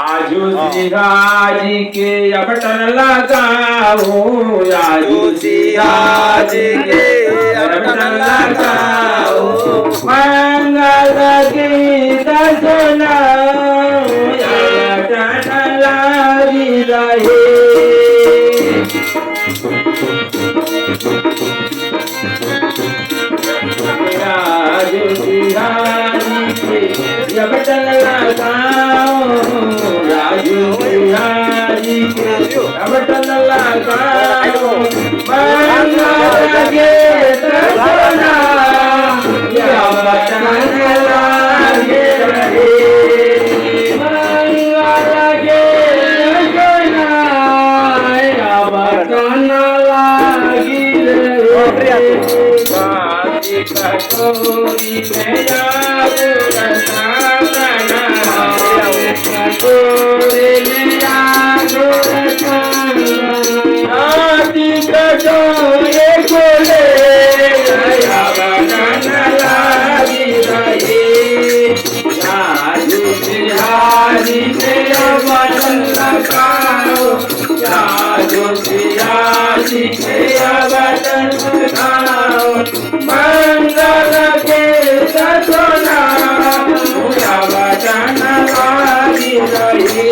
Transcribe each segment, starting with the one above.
आजू सिंहाजी के अबटन लगाओ, आजू सिंहाजी के अबटन लगाओ, मंगल गीत सुनाओ, अबटन लागी रहे। आजू सिंहाजी के अबटन लगाओ, राजू बिहारी के अबटन लगाओ, मंगल गीत सुनाओ, अबटन लागे रहे। मंगल गीत सुनाओ, अबटन लागी रहे। कटोरी में आगो रसाना, कटोरी में आगो रसाना, कटोरे खोले अबटन लागी रहे। आजू बिहारी के अबटन लगाओ, आजू बिहारी के अबटन लगाओ, मंगल गीत सुनाओ, अबटन लागी रहे।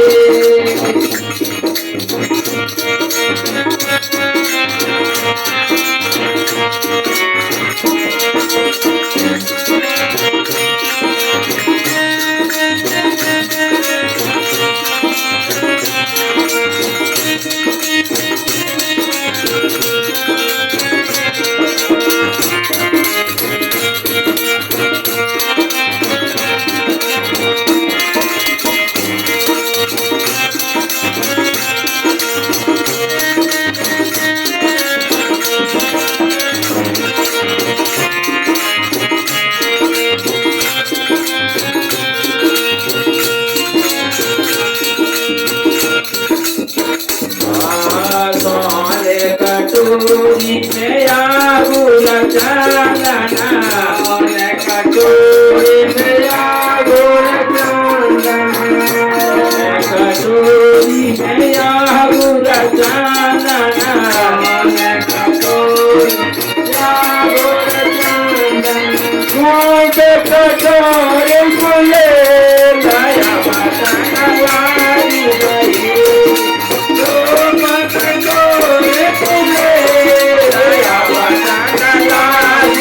कटोरी में आगो रसाना, कटोरी में आगो रसाना, कटोरी में आगो रसाना, कटोरी में आगो रसाना, कटोरे खुले अबटन लागी रहे।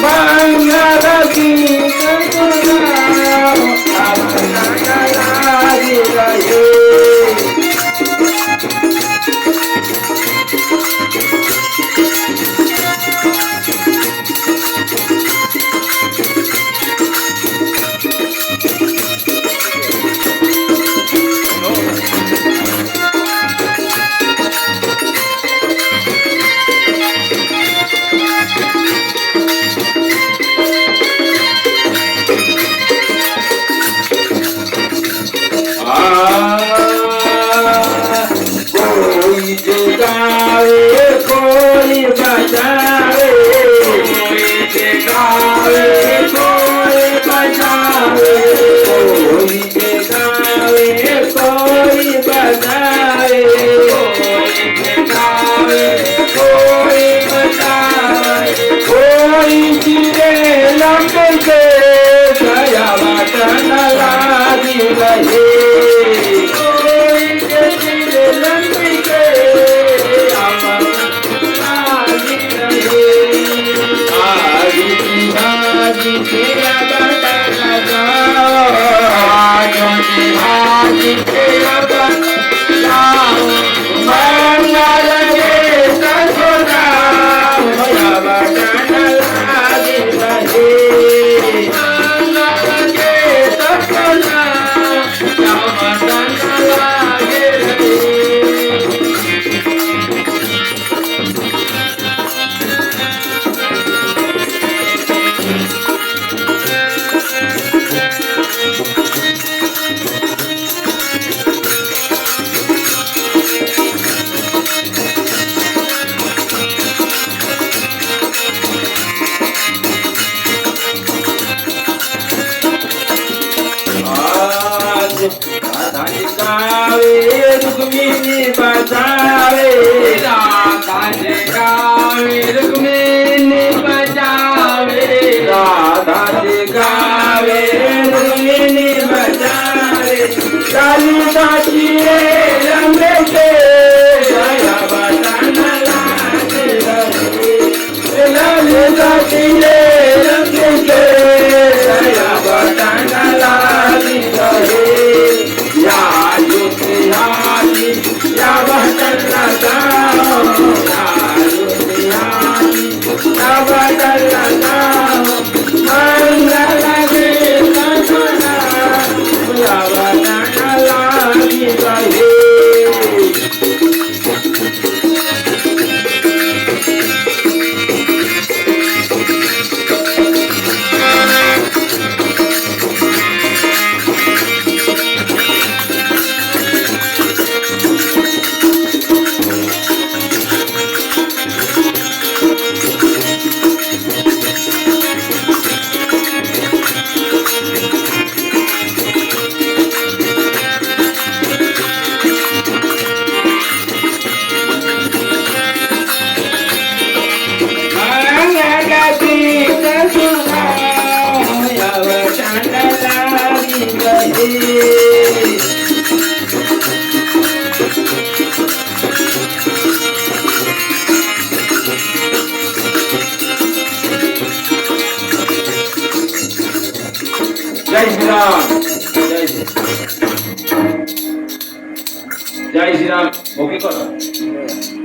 मंगल गीत सुनाओ, अबटन लागी रहे। कोई जगावे कोई बजावे, कोई जगावे कोई बजावे, कोई जगावे कोई बजावे, कोई जगावे कोई बजावे, कोई चिरे लंबे अबटन लागी रहे। कोई चिरे लंबे अबटन लागी रहे। बचावे राधा जी गावे रुक्मिणी बचावे राधा जी गावे रुक्मिणी बचावे कालिदासी रमेशे जया बचन लागे ललितासी रमेशे जया बचन लागे या युतिहासी या बचन लाओ या युतिहासी या बचन लाओ मंगल गीता या बचन लागे गहे जय श्री राम जय श्री राम ओके करो